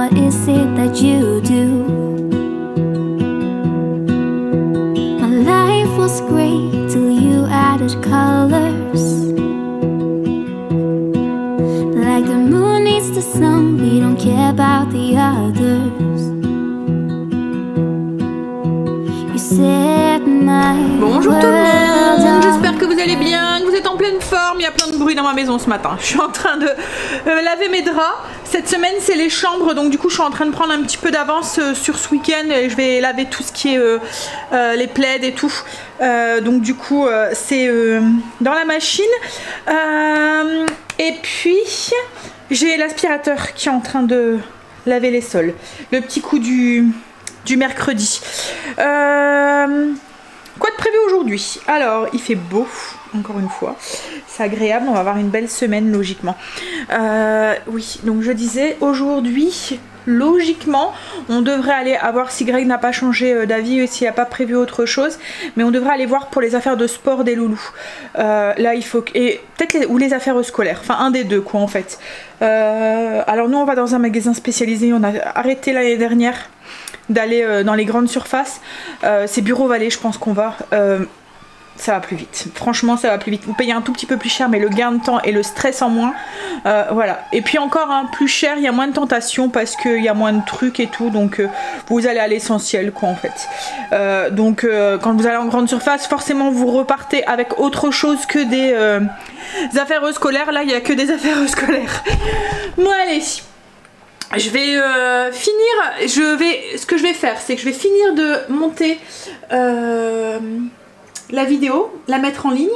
what is it that you do? My life was great till you added colors. Like the moon needs the sun, we don't care about the others. You set my Bonjour tout le monde, world j'espère que vous allez bien, que vous êtes en pleine forme. Il y a plein de bruit dans ma maison ce matin. Je suis en train de laver mes draps. Cette semaine c'est les chambres, donc du coup je suis en train de prendre un petit peu d'avance sur ce week-end et je vais laver tout ce qui est les plaids et tout. Donc du coup c'est dans la machine. Et puis j'ai l'aspirateur qui est en train de laver les sols. Le petit coup du mercredi. Quoi de prévu aujourd'hui? Alors, il fait beau, encore une fois. C'est agréable, on va avoir une belle semaine, logiquement. Oui, donc je disais, aujourd'hui, logiquement, on devrait aller à voir si Greg n'a pas changé d'avis et s'il n'a pas prévu autre chose. Mais on devrait aller voir pour les affaires de sport des loulous. Là, il faut... Et peut-être ou les affaires scolaires. Enfin, un des deux, quoi, en fait. Alors, nous, on va dans un magasin spécialisé. On a arrêté l'année dernière d'aller dans les grandes surfaces. C'est Bureau Vallée, je pense qu'on va. Ça va plus vite. Franchement, ça va plus vite. Vous payez un tout petit peu plus cher, mais le gain de temps et le stress en moins. Voilà. Et puis encore, hein, plus cher, il y a moins de tentations parce qu'il y a moins de trucs et tout. Donc, vous allez à l'essentiel, quoi, en fait. Donc, quand vous allez en grande surface, forcément, vous repartez avec autre chose que des affaires scolaires. Là, il n'y a que des affaires scolaires. Bon, allez. Je vais finir, ce que je vais faire, c'est que je vais finir de monter la vidéo, la mettre en ligne,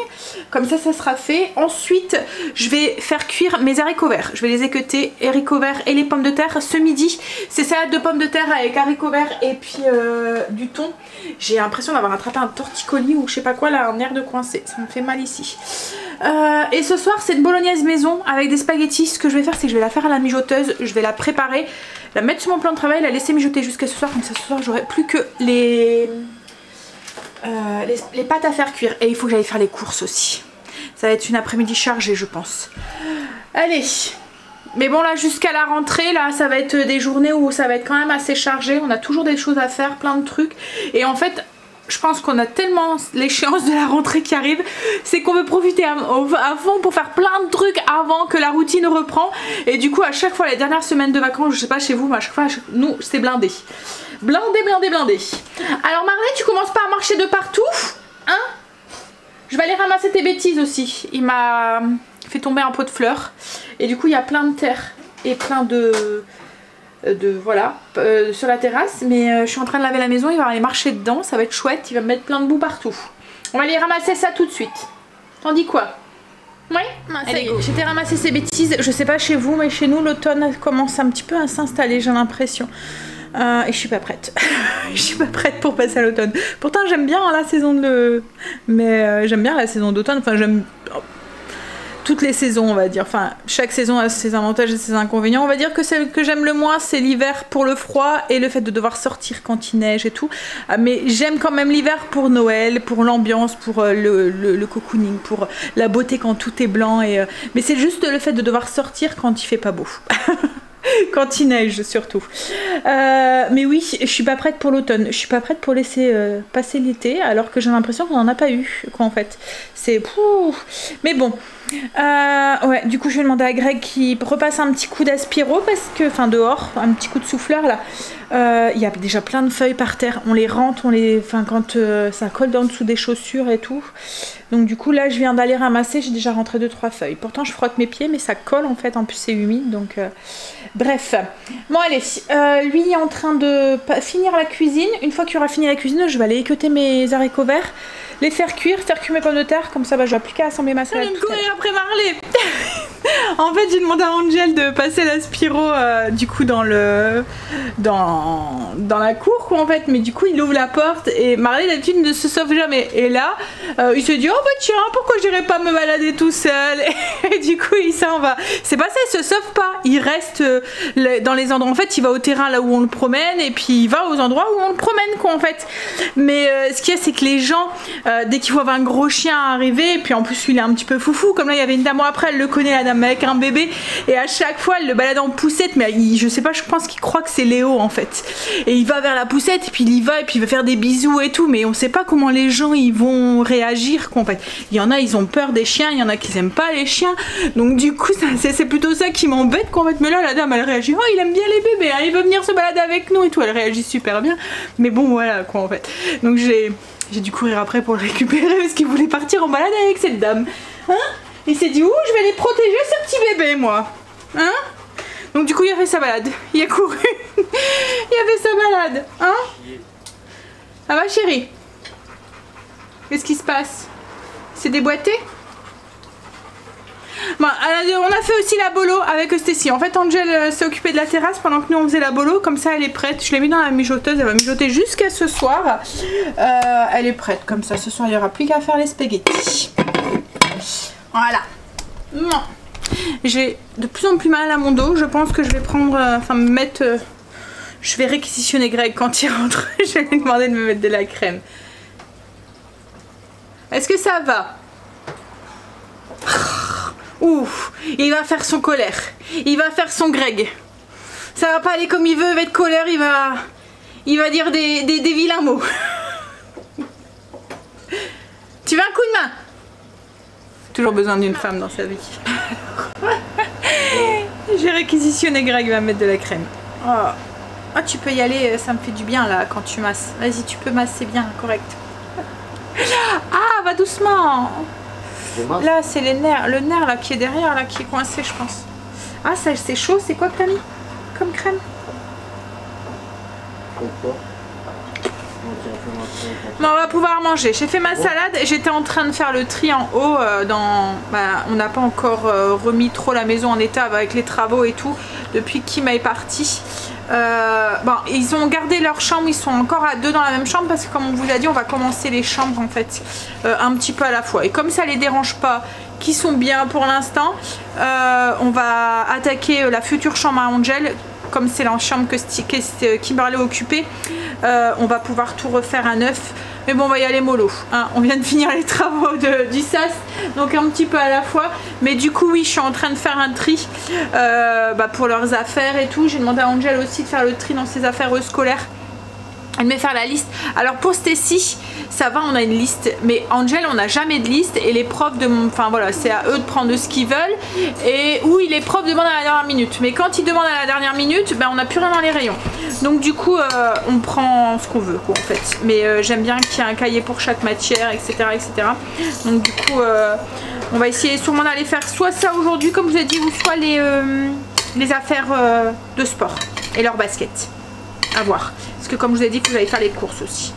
comme ça sera fait. Ensuite je vais faire cuire mes haricots verts, je vais les équeuter, haricots verts et les pommes de terre ce midi. C'est salade de pommes de terre avec haricots verts et puis du thon. J'ai l'impression d'avoir attrapé un torticolis ou je sais pas quoi là, un air de coincé, ça me fait mal ici. Et ce soir c'est une bolognaise maison avec des spaghettis. Ce que je vais faire c'est que je vais la faire à la mijoteuse, je vais la préparer, la mettre sur mon plan de travail, la laisser mijoter jusqu'à ce soir, comme ça ce soir j'aurai plus que les pâtes à faire cuire. Et il faut que j'aille faire les courses aussi. Ça va être une après-midi chargée je pense. Allez. Mais bon là jusqu'à la rentrée là ça va être des journées où ça va être quand même assez chargé. On a toujours des choses à faire, plein de trucs. Et en fait je pense qu'on a tellement l'échéance de la rentrée qui arrive, c'est qu'on veut profiter à fond pour faire plein de trucs avant que la routine reprend. Et du coup à chaque fois les dernières semaines de vacances, je sais pas chez vous, mais à chaque fois nous c'est blindé. Blindé, blindé, blindé. Alors Marley, tu commences pas à marcher de partout, hein? Je vais aller ramasser tes bêtises aussi. Il m'a fait tomber un pot de fleurs. Et du coup il y a plein de terre et plein de voilà sur la terrasse. Mais je suis en train de laver la maison, il va aller marcher dedans, ça va être chouette, il va me mettre plein de boue partout. On va aller ramasser ça tout de suite. T'en dis quoi? Oui, allez, j'étais ramasser ces bêtises. Je sais pas chez vous, mais chez nous l'automne commence un petit peu à s'installer, j'ai l'impression. Et je suis pas prête. Je suis pas prête pour passer à l'automne. Pourtant j'aime bien la saison de... Mais j'aime bien la saison d'automne. Enfin j'aime toutes les saisons on va dire. Enfin chaque saison a ses avantages et ses inconvénients. On va dire que celle que j'aime le moins c'est l'hiver pour le froid et le fait de devoir sortir quand il neige et tout. Mais j'aime quand même l'hiver pour Noël, pour l'ambiance, pour le cocooning, pour la beauté quand tout est blanc. Mais c'est juste le fait de devoir sortir quand il fait pas beau. Quand il neige surtout. Mais oui, je suis pas prête pour l'automne. Je suis pas prête pour laisser passer l'été alors que j'ai l'impression qu'on en a pas eu quoi en fait. C'est... Mais bon. Ouais, du coup je vais demander à Greg qui repasse un petit coup d'aspiro parce que... Enfin dehors, un petit coup de souffleur là. Il y a déjà plein de feuilles par terre. On les rentre, enfin quand ça colle en dessous des chaussures et tout. Donc du coup là je viens d'aller ramasser, j'ai déjà rentré 2-3 feuilles. Pourtant je frotte mes pieds mais ça colle en fait, en plus c'est humide donc... Bref. Bon allez, lui est en train de finir la cuisine. Une fois qu'il aura fini la cuisine, je vais aller équeuter mes haricots verts, les faire cuire mes pommes de terre, comme ça bah, je vais plus qu'à assembler ma salade. Je vais courir après Marley. En fait j'ai demandé à Angel de passer l'aspiro du coup dans la cour quoi en fait, mais du coup il ouvre la porte et Marley d'habitude ne se sauve jamais et là il se dit oh bah tiens pourquoi j'irais pas me balader tout seul et du coup il s'en va. C'est pas ça, il se sauve pas, il reste dans les endroits, en fait il va au terrain là où on le promène et puis il va aux endroits où on le promène quoi en fait. Mais ce qu'il y a c'est que les gens dès qu'ils voient un gros chien arriver, et puis en plus il est un petit peu foufou, comme là il y avait une dame, après elle le connaît la dame avec un bébé et à chaque fois elle le balade en poussette, mais je sais pas, je pense qu'il croit que c'est Léo en fait. Et il va vers la poussette et puis il y va et puis il veut faire des bisous et tout, mais on sait pas comment les gens ils vont réagir en fait. Il y en a ils ont peur des chiens, il y en a qui aiment pas les chiens, donc du coup c'est plutôt ça qui m'embête en fait. Mais là la dame elle réagit, oh il aime bien les bébés, hein, il veut venir se balader avec nous et tout, elle réagit super bien, mais bon voilà quoi en fait. Donc j'ai dû courir après pour le récupérer parce qu'il voulait partir en balade avec cette dame, hein. Il s'est dit, ouh, je vais les protéger ce petit bébé, moi. Hein? Donc du coup, il a fait sa balade. Il a couru. Il a fait sa balade. Hein? Ça va, chérie? Qu'est-ce qui se passe? C'est déboîté? Bon, on a fait aussi la bolo avec Stécie. En fait, Angel s'est occupée de la terrasse pendant que nous on faisait la bolo. Comme ça, elle est prête. Je l'ai mis dans la mijoteuse. Elle va mijoter jusqu'à ce soir. Elle est prête. Comme ça, ce soir, il n'y aura plus qu'à faire les spaghettis. Voilà. Non. J'ai de plus en plus mal à mon dos. Je pense que je vais prendre, enfin me mettre, je vais réquisitionner Greg quand il rentre. Je vais lui demander de me mettre de la crème. Est-ce que ça va? Ouf, il va faire son colère. Il va faire son Greg. Ça va pas aller comme il veut, il va être colère, il va dire des vilains mots. Tu veux un coup de main? Toujours besoin d'une femme dans sa vie. J'ai réquisitionné Greg, il va mettre de la crème. Oh, tu peux y aller, ça me fait du bien là quand tu masses. Vas-y, tu peux masser bien, correct. Ah, va doucement. Là, c'est les nerfs, le nerf là qui est derrière, là qui est coincé, je pense. Ah, ça c'est chaud, c'est quoi que t'as mis comme crème? Bon, on va pouvoir manger. J'ai fait ma salade et j'étais en train de faire le tri en haut. On n'a pas encore remis trop la maison en état avec les travaux et tout depuis que Kim est parti. Bon, ils ont gardé leur chambre, ils sont encore à deux dans la même chambre parce que comme on vous l'a dit, on va commencer les chambres en fait un petit peu à la fois. Et comme ça les dérange pas, qui sont bien pour l'instant, on va attaquer la future chambre à Angel. Comme c'est la chambre que Kimberly a occupée, on va pouvoir tout refaire à neuf. Mais bon, on va y aller mollo. Hein. On vient de finir les travaux du SAS, donc un petit peu à la fois. Mais du coup, oui, je suis en train de faire un tri pour leurs affaires et tout. J'ai demandé à Angel aussi de faire le tri dans ses affaires scolaires. Elle me fait faire la liste. Alors pour Stécie, ça va, on a une liste. Mais Angel, on n'a jamais de liste. Et les profs enfin voilà, c'est à eux de prendre ce qu'ils veulent. Et oui, les profs demandent à la dernière minute. Mais quand ils demandent à la dernière minute, on n'a plus rien dans les rayons. Donc du coup, on prend ce qu'on veut, quoi, en fait. Mais j'aime bien qu'il y ait un cahier pour chaque matière, etc. etc. Donc du coup, on va essayer sûrement d'aller faire soit ça aujourd'hui, comme je vous ai dit, ou soit les affaires de sport et leur basket. À voir. Parce que comme je vous ai dit, il faut que j'aille faire les courses aussi.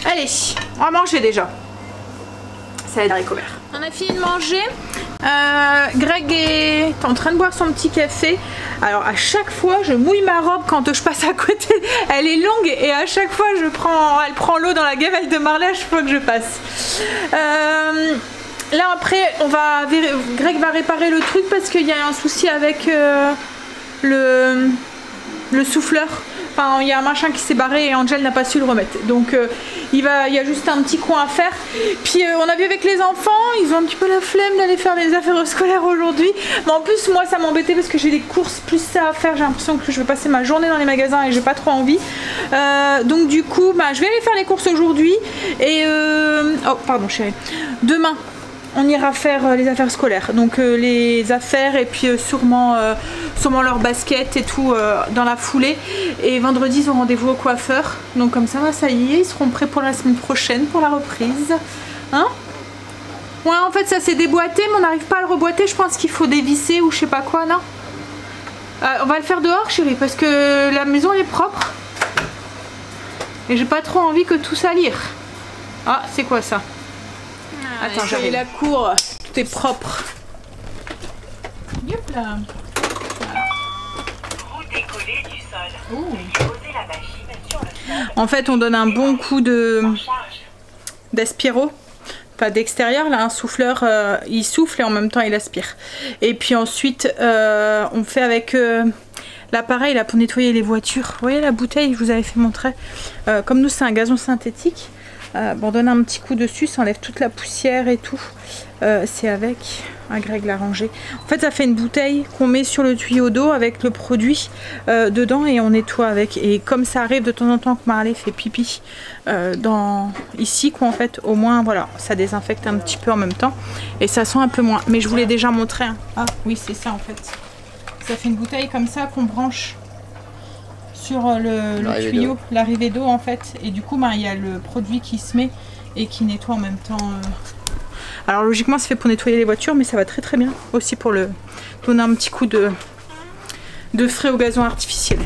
Allez, on va manger déjà. Ça va être haricots verts. On a fini de manger. Greg est en train de boire son petit café. Alors à chaque fois, je mouille ma robe quand je passe à côté. Elle est longue et à chaque fois, elle prend l'eau dans la gamelle de Marley à chaque fois que je passe. Là après, Greg va réparer le truc parce qu'il y a un souci avec le souffleur. Enfin, il y a un machin qui s'est barré et Angel n'a pas su le remettre. Donc il y a juste un petit coin à faire. Puis on a vu avec les enfants, ils ont un petit peu la flemme d'aller faire les affaires scolaires aujourd'hui. Mais en plus moi ça m'embêtait parce que j'ai des courses plus ça à faire. J'ai l'impression que je vais passer ma journée dans les magasins et j'ai pas trop envie. Donc du coup je vais aller faire les courses aujourd'hui. Et oh pardon chérie. Demain on ira faire les affaires scolaires, donc les affaires et puis sûrement leur basket et tout dans la foulée. Et vendredi ils ont rendez-vous au coiffeur, donc comme ça y est, ils seront prêts pour la semaine prochaine pour la reprise. Hein? Ouais, en fait ça s'est déboîté mais on n'arrive pas à le reboîter, je pense qu'il faut dévisser ou je sais pas quoi, non? On va le faire dehors chérie parce que la maison elle est propre et j'ai pas trop envie que tout salire. Ah, c'est quoi ça? Attends, j'arrive. La cour, tout est propre. Yop là. Vous décollez du sol. Posez la machine sur le sol. En fait, on donne un bon coup d'aspiro. Pas d'extérieur, là, un souffleur, il souffle et en même temps il aspire. Et puis ensuite, on fait avec l'appareil là pour nettoyer les voitures. Vous voyez la bouteille, je vous avais fait montrer. Comme nous, c'est un gazon synthétique. Bon, donne un petit coup dessus, ça enlève toute la poussière et tout. C'est avec, Greg l'a rangé. En fait, ça fait une bouteille qu'on met sur le tuyau d'eau avec le produit dedans et on nettoie avec. Et comme ça arrive de temps en temps que Marley fait pipi ici, quoi, en fait, au moins, voilà, ça désinfecte un petit peu en même temps et ça sent un peu moins. Mais je vous l'ai déjà montré. Hein. Ah oui, c'est ça en fait. Ça fait une bouteille comme ça qu'on branche sur le tuyau, l'arrivée d'eau en fait, et du coup il y a le produit qui se met et qui nettoie en même temps. Alors logiquement c'est fait pour nettoyer les voitures, mais ça va très très bien aussi pour donner un petit coup de frais au gazon artificiel.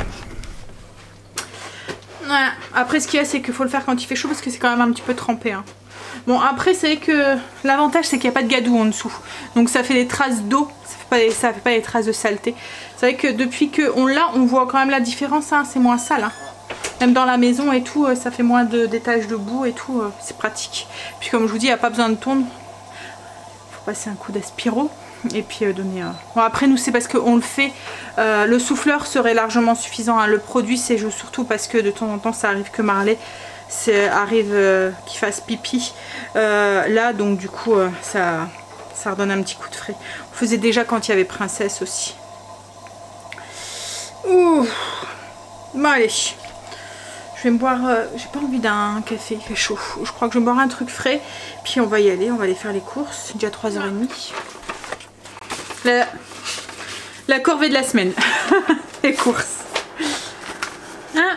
Voilà. Après ce qu'il y a, c'est qu'il faut le faire quand il fait chaud parce que c'est quand même un petit peu trempé. Hein. Bon, après c'est vrai que l'avantage c'est qu'il n'y a pas de gadou en dessous, donc ça fait des traces d'eau, ça fait pas des traces de saleté. C'est vrai que depuis qu'on l'a, on voit quand même la différence, hein, c'est moins sale. Hein. Même dans la maison et tout, ça fait moins d'étages de boue et tout, c'est pratique. Puis comme je vous dis, il n'y a pas besoin de tondre. Il faut passer un coup d'aspiro et puis donner... Bon, après nous c'est parce qu'on le fait, le souffleur serait largement suffisant. Hein. Le produit c'est surtout parce que de temps en temps ça arrive que Marley arrive qu'il fasse pipi là, donc du coup ça redonne un petit coup de frais. On faisait déjà quand il y avait Princesse aussi. Ouh. Bon allez, je vais me boire, j'ai pas envie d'un café, il fait chaud. Je crois que je vais me boire un truc frais, puis on va y aller, on va aller faire les courses. C'est déjà 3h30. La corvée de la semaine, les courses. Hein?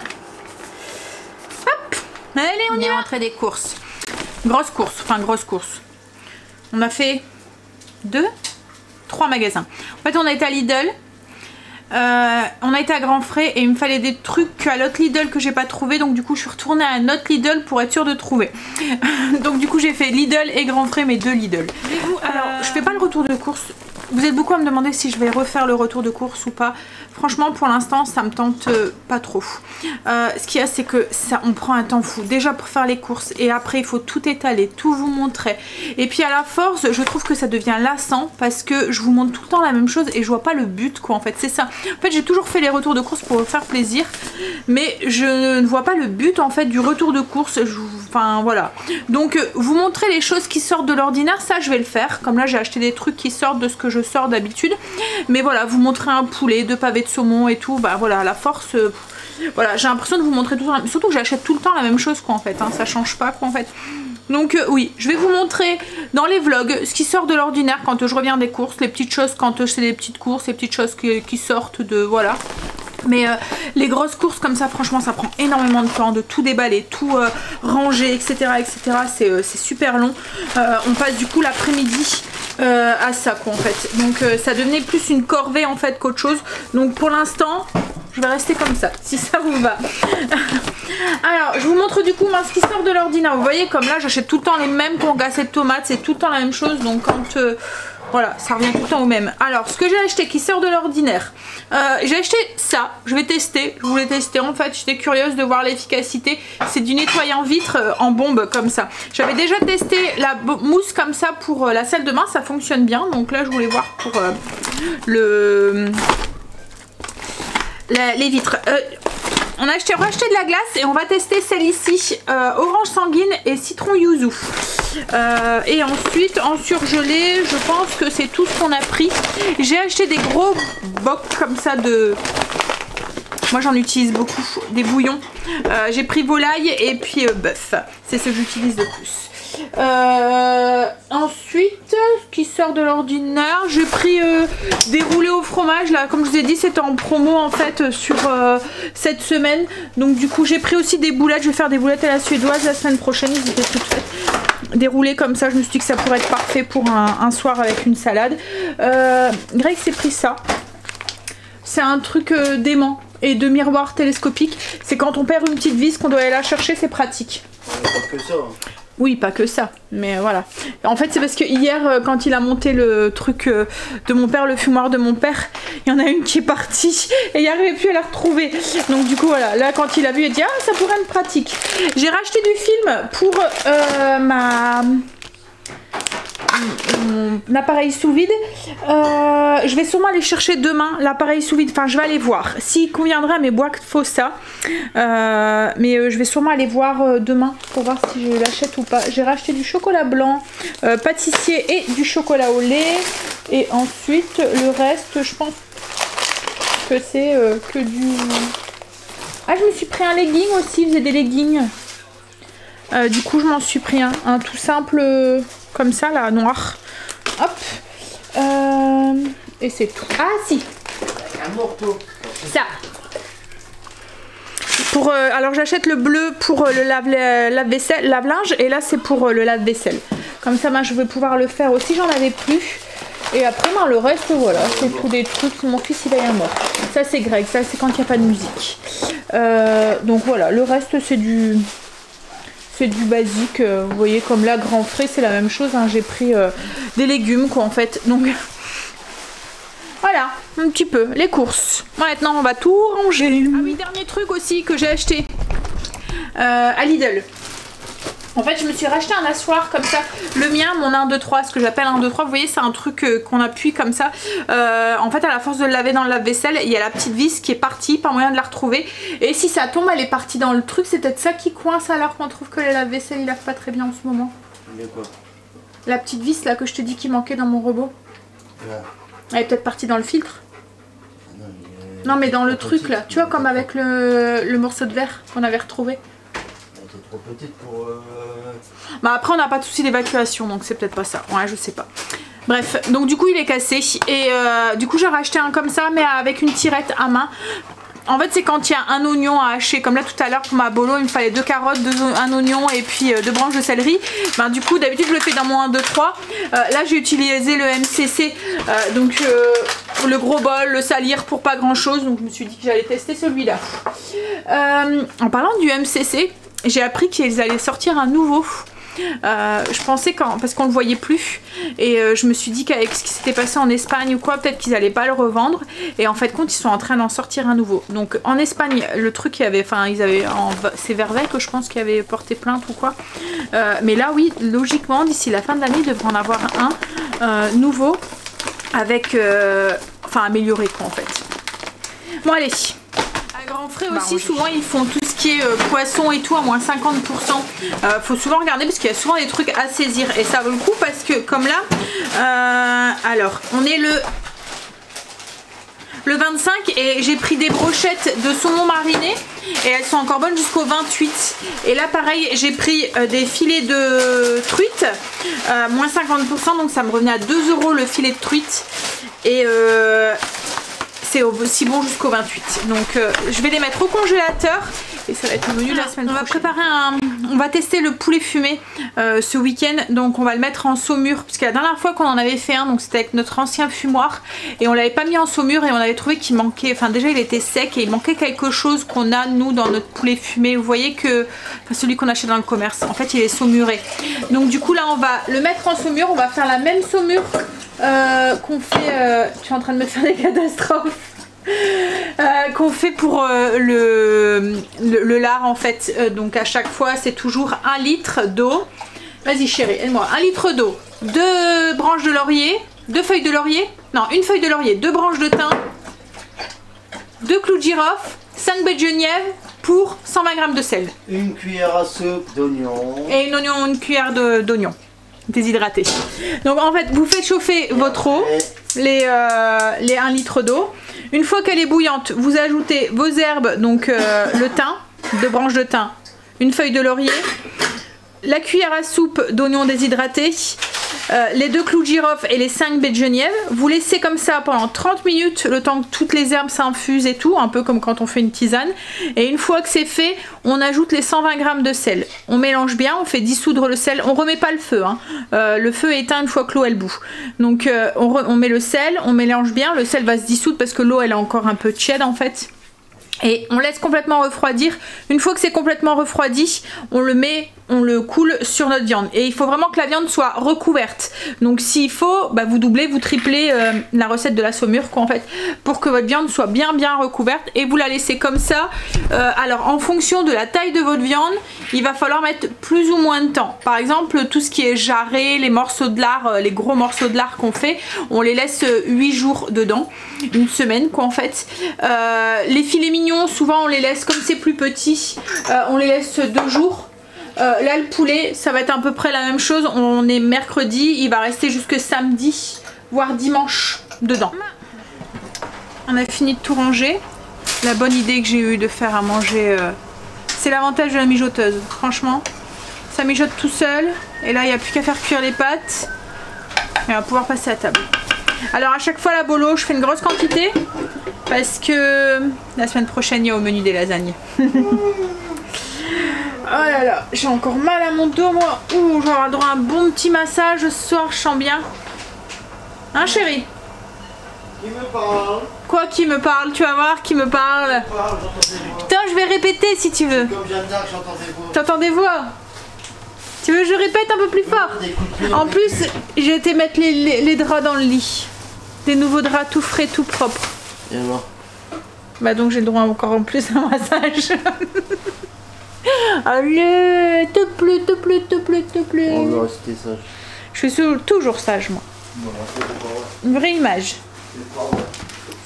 Hop, allez on y est rentré des courses. Grosse course. On a fait 3 magasins. En fait on a été à Lidl. On a été à Grand Frais et il me fallait des trucs à l'autre Lidl que j'ai pas trouvé, donc du coup je suis retournée à un autre Lidl pour être sûre de trouver. Donc du coup j'ai fait Lidl et Grand Frais, mais 2 Lidl. Alors je fais pas le retour de course. Vous êtes beaucoup à me demander si je vais refaire le retour de course ou pas. Franchement pour l'instant ça me tente pas trop. Ce qu'il y a c'est que ça on prend un temps fou déjà pour faire les courses et après il faut tout étaler, tout vous montrer. Et puis à la force je trouve que ça devient lassant parce que je vous montre tout le temps la même chose et je vois pas le but quoi en fait, c'est ça. En fait j'ai toujours fait les retours de course pour faire plaisir, mais je ne vois pas le but en fait du retour de course. Enfin voilà, donc vous montrer les choses qui sortent de l'ordinaire, ça je vais le faire. Comme là j'ai acheté des trucs qui sortent de ce que je sors d'habitude, mais voilà, vous montrer un poulet, 2 pavés de saumon et tout, bah voilà, à la force voilà, j'ai l'impression de vous montrer tout le temps, surtout que j'achète tout le temps la même chose quoi en fait, hein, ça change pas quoi en fait. Donc oui, je vais vous montrer dans les vlogs ce qui sort de l'ordinaire quand je reviens des courses, les petites choses quand c'est des petites courses, les petites choses qui sortent de voilà. Mais les grosses courses comme ça, franchement ça prend énormément de temps de tout déballer, tout ranger, etc. C'est super long. On passe du coup l'après-midi à ça quoi en fait. Donc ça devenait plus une corvée en fait qu'autre chose. Donc pour l'instant je vais rester comme ça si ça vous va. Alors je vous montre du coup moi, ce qui sort de l'ordinaire. Vous voyez comme là j'achète tout le temps les mêmes concassés de tomates, c'est tout le temps la même chose. Donc quand voilà, ça revient tout le temps au même. Alors, ce que j'ai acheté qui sort de l'ordinaire, j'ai acheté ça, je vais tester, je voulais tester en fait, j'étais curieuse de voir l'efficacité. C'est du nettoyant vitre en bombe comme ça. J'avais déjà testé la mousse comme ça pour la salle de bain, ça fonctionne bien. Donc là, je voulais voir pour les vitres. On a racheté de la glace et on va tester celle ici, orange sanguine et citron yuzu. Et ensuite en surgelé, je pense que c'est tout ce qu'on a pris. J'ai acheté des gros bocs comme ça de... Moi j'en utilise beaucoup, des bouillons. J'ai pris volaille et puis bœuf. C'est ce que j'utilise le plus. Ensuite, ce qui sort de l'ordinaire, j'ai pris des roulés au fromage. Là, comme je vous ai dit, c'était en promo en fait sur cette semaine. Donc du coup, j'ai pris aussi des boulettes. Je vais faire des boulettes à la suédoise la semaine prochaine. Ils étaient toutes faites. Des roulés comme ça, je me suis dit que ça pourrait être parfait pour un soir avec une salade. Greg s'est pris ça. C'est un truc d'aimant et de miroir télescopique. C'est quand on perd une petite vis qu'on doit aller la chercher, c'est pratique. Pas que ça. Oui, pas que ça, mais voilà. En fait, c'est parce que hier, quand il a monté le truc de mon père, le fumoir de mon père, il y en a une qui est partie et il n'arrivait plus à la retrouver. Donc du coup, voilà, là, quand il a vu, il a dit « Ah, ça pourrait être pratique ». J'ai racheté du film pour mon appareil sous vide. Je vais sûrement aller chercher demain l'appareil sous vide. Enfin, je vais aller voir s'il conviendra à mes boîtes Fossa. Mais je vais sûrement aller voir demain pour voir si je l'achète ou pas. J'ai racheté du chocolat blanc, pâtissier et du chocolat au lait. Et ensuite, le reste, je pense que c'est que du... Ah, je me suis pris un legging aussi, vous avez des leggings. Du coup, je m'en suis pris un tout simple comme ça, là, noir. Hop. Et c'est tout. Ah, si. Ça. Pour, alors, j'achète le bleu pour le lave-vaisselle, lave-linge. Et là, c'est pour le lave-vaisselle. Comme ça, ben, je vais pouvoir le faire aussi. J'en avais plus. Et après, ben, le reste, voilà. C'est tous des trucs. Mon fils, il est mort. Ça, c'est Greg. Ça, c'est quand il n'y a pas de musique. Donc, voilà. Le reste, c'est du basique, vous voyez, comme là, grand frais, c'est la même chose, hein. J'ai pris des légumes, quoi, en fait, donc voilà, un petit peu, les courses. Maintenant, on va tout ranger. Ah oui, dernier truc aussi que j'ai acheté à Lidl. En fait, je me suis racheté un asseoir comme ça. Le mien, mon 1, 2, 3, ce que j'appelle 1, 2, 3, vous voyez, c'est un truc qu'on appuie comme ça. En fait, à la force de le laver dans le lave-vaisselle, il y a la petite vis qui est partie, pas moyen de la retrouver. Et si ça tombe, elle est partie dans le truc. C'est peut-être ça qui coince alors qu'on trouve que les lave-vaisselle, ils lavent pas très bien en ce moment. Mais quoi? La petite vis là que je te dis qui manquait dans mon robot. Ouais. Elle est peut-être partie dans le filtre. Non, mais dans le truc là. Tu vois, comme avec le morceau de verre qu'on avait retrouvé. Trop petite pour... Bah après on n'a pas de souci d'évacuation donc c'est peut-être pas ça, ouais je sais pas. Bref, donc du coup il est cassé et du coup j'ai racheté un comme ça mais avec une tirette à main. En fait c'est quand il y a un oignon à hacher, comme là tout à l'heure pour ma bolo il me fallait 2 carottes, un oignon et puis 2 branches de céleri. Ben, du coup d'habitude je le fais dans mon 1, 2, 3. Là j'ai utilisé le MCC, donc le gros bol, le salir pour pas grand chose, donc je me suis dit que j'allais tester celui-là. En parlant du MCC, j'ai appris qu'ils allaient sortir un nouveau. Je pensais parce qu'on le voyait plus et je me suis dit qu'avec ce qui s'était passé en Espagne ou quoi, peut-être qu'ils allaient pas le revendre et en fait compte ils sont en train d'en sortir un nouveau. Donc en Espagne le truc il y avait, enfin ils avaient, c'est Verveil que je pense qu'il avait porté plainte ou quoi, mais là oui logiquement d'ici la fin de l'année il devrait en avoir un nouveau avec, enfin amélioré quoi en fait. Bon allez. Grand frais aussi, souvent ils font tout ce qui est poisson et tout à moins 50%. Faut souvent regarder parce qu'il y a souvent des trucs à saisir et ça vaut le coup parce que comme là, alors on est le 25 et j'ai pris des brochettes de saumon mariné et elles sont encore bonnes jusqu'au 28. Et là pareil j'ai pris des filets de truite, moins 50%, donc ça me revenait à 2 € le filet de truite et c'est aussi bon jusqu'au 28. Donc je vais les mettre au congélateur et ça va être le menu de la semaine prochaine. On va préparer on va tester le poulet fumé ce week-end. Donc on va le mettre en saumure parce que la dernière fois qu'on en avait fait un, donc c'était avec notre ancien fumoir et on l'avait pas mis en saumure et on avait trouvé qu'il manquait, enfin déjà il était sec et il manquait quelque chose qu'on a nous dans notre poulet fumé. Vous voyez que, enfin celui qu'on achète dans le commerce, en fait il est saumuré. Donc du coup là on va le mettre en saumure, on va faire la même saumure qu'on fait, tu es en train de me faire des catastrophes, qu'on fait pour le lard en fait. Donc à chaque fois c'est toujours 1 litre d'eau. Vas-y chérie, aide-moi. 1 litre d'eau, 2 branches de laurier, 2 feuilles de laurier, non 1 feuille de laurier, 2 branches de thym, 2 clous de girofle, 5 baies de genièvre pour 120 g de sel. 1 cuillère à soupe d'oignon. Et une cuillère d'oignon déshydraté. Donc en fait vous faites chauffer votre eau, les 1 litre d'eau. Une fois qu'elle est bouillante, vous ajoutez vos herbes, donc le thym, 2 branches de thym, 1 feuille de laurier, la cuillère à soupe d'oignon déshydraté, les 2 clous de girofle et les 5 baies de genièvre. Vous laissez comme ça pendant 30 minutes, le temps que toutes les herbes s'infusent et tout, un peu comme quand on fait une tisane. Et une fois que c'est fait, on ajoute les 120 g de sel. On mélange bien, on fait dissoudre le sel. On remet pas le feu, hein. Le feu est éteint une fois que l'eau elle bout. Donc on met le sel, on mélange bien. Le sel va se dissoudre parce que l'eau elle a encore un peu tiède en fait. Et on laisse complètement refroidir. Une fois que c'est complètement refroidi, on le met on le coule sur notre viande. Et il faut vraiment que la viande soit recouverte. Donc s'il faut, bah, vous doublez, vous triplez la recette de la saumure quoi, en fait, pour que votre viande soit bien recouverte. Et vous la laissez comme ça. Alors en fonction de la taille de votre viande, il va falloir mettre plus ou moins de temps. Par exemple, tout ce qui est jarret, les morceaux de lard, les gros morceaux de lard qu'on fait, on les laisse 8 jours dedans. Une semaine quoi en fait. Les filets mignons, souvent on les laisse, comme c'est plus petit, on les laisse 2 jours. Là le poulet ça va être à peu près la même chose, on est mercredi, il va rester jusque samedi voire dimanche dedans. On a fini de tout ranger. La bonne idée que j'ai eue de faire à manger, c'est l'avantage de la mijoteuse, franchement ça mijote tout seul et là il n'y a plus qu'à faire cuire les pâtes et on va pouvoir passer à table. Alors à chaque fois la bolo je fais une grosse quantité parce que la semaine prochaine il y a au menu des lasagnes. Oh là là, j'ai encore mal à mon dos moi. Ouh, j'aurai droit à un bon petit massage ce soir, je sens bien. Hein chérie? Qui me parle? Quoi qui me parle? Tu vas voir qui me parle. Putain, je vais répéter si tu veux. Comme Jeanne d'Arc, j'entends des voix. T'entends des voix? Tu veux que je répète un peu plus fort? En plus, j'ai été mettre les draps dans le lit. Des nouveaux draps tout frais, tout propres. Et alors? Bah donc j'ai le droit encore en plus à un massage. Allez, te plaît, te plaît, te plaît, te plaît. On va rester sage. Je suis toujours sage moi. Non, c'est pas vrai. Une vraie image. C'est pas vrai.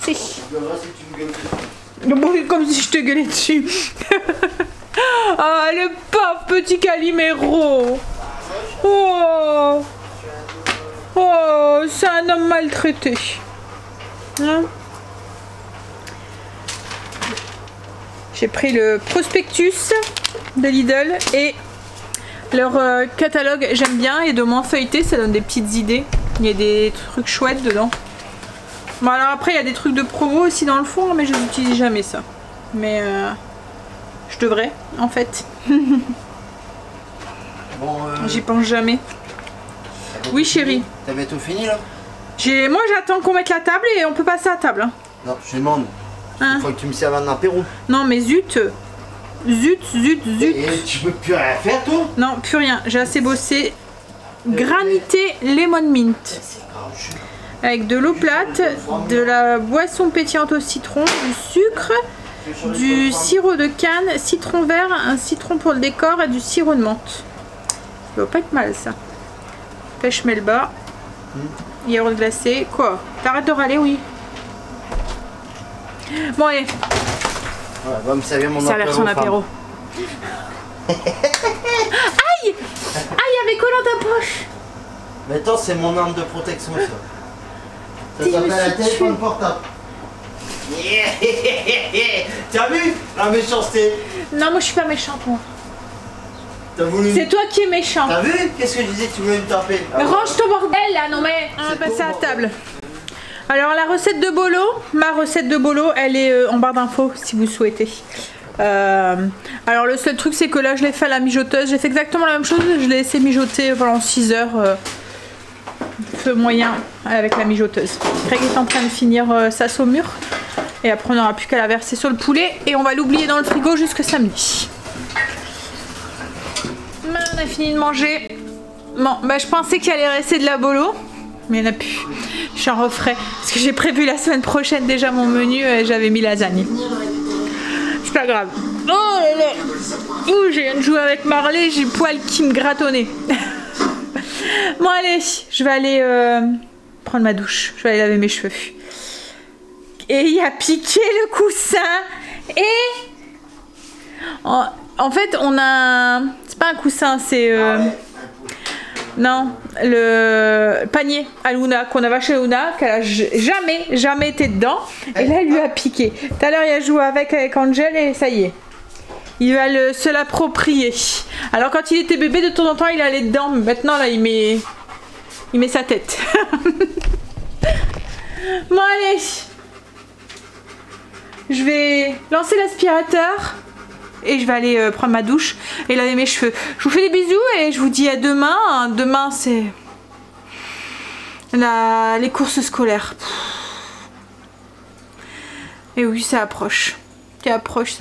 Si. Je verrai si tu me gueules dessus. Bon, comme si je te gueulais dessus. Ah, le pauvre petit Calimero. Oh. Oh, c'est un homme maltraité. Hein? J'ai pris le prospectus de Lidl et leur catalogue j'aime bien et de moins feuilleté, ça donne des petites idées. Il y a des trucs chouettes dedans. Bon alors après il y a des trucs de promo aussi dans le fond mais je n'utilise jamais ça. Mais je devrais en fait. Bon, J'y pense jamais. Oui chérie. T'avais tout fini là? Moi j'attends qu'on mette la table et on peut passer à table. Hein. Non, je demande. Hein? Il faut que tu me serves un apéro. Non mais zut. Zut. Et tu peux plus rien faire toi? Non, plus rien. J'ai assez bossé. Granité lemon mint. Avec de l'eau plate, de la boisson pétillante au citron, du sucre, du sirop de canne, citron vert, un citron pour le décor et du sirop de menthe. Ça doit pas être mal ça. Pêche melba. Yaourt glacé. Quoi? T'arrêtes de râler, oui. Bon allez. Ouais, va me servir mon apéro. Ça a l'air son apéro. Aïe! Aïe, avec quoi dans ta poche? Mais attends, c'est mon arme de protection ça. Ça s'appelle un téléphone portable. T'as vu la méchanceté? Non, moi je suis pas méchante moi. T'as voulu... C'est toi qui es méchant. T'as vu? Qu'est-ce que je disais? Tu voulais me taper? Mais range ton bordel là, non mais... On va passer à table. Alors la recette de bolo, ma recette de bolo, elle est en barre d'infos si vous souhaitez. Alors le seul truc c'est que là je l'ai fait à la mijoteuse, j'ai fait exactement la même chose, je l'ai laissé mijoter pendant 6 heures, feu moyen avec la mijoteuse. Greg est en train de finir sa saumure et après on n'aura plus qu'à la verser sur le poulet et on va l'oublier dans le frigo jusqu'à samedi. On a fini de manger. Bon bah je pensais qu'il allait rester de la bolo. Mais il n'y en a plus. J'en referai. Parce que j'ai prévu la semaine prochaine déjà mon menu et j'avais mis lasagne. C'est pas grave. Oh là là. Ouh, j'ai viens de jouer avec Marley, j'ai le poil qui me grattonnait. Bon allez, je vais aller prendre ma douche. Je vais aller laver mes cheveux. Et il a piqué le coussin. Et... En fait, on a... C'est pas un coussin, c'est... Non, le panier à Luna qu'on avait chez Luna, qu'elle a jamais été dedans. Et là, elle lui a piqué. Tout à l'heure, il a joué avec Angel et ça y est. Il va se l'approprier. Alors, quand il était bébé, de temps en temps, il allait dedans. Mais maintenant, là, il met sa tête. Bon, allez. Je vais lancer l'aspirateur. Et je vais aller prendre ma douche et laver mes cheveux. Je vous fais des bisous et je vous dis à demain. Demain c'est les courses scolaires. Et oui, ça approche. Ça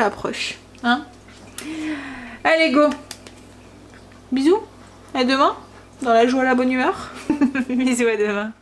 approche. Hein? Allez, go. Bisous. À demain. Dans la joie, la bonne humeur. Bisous, à demain.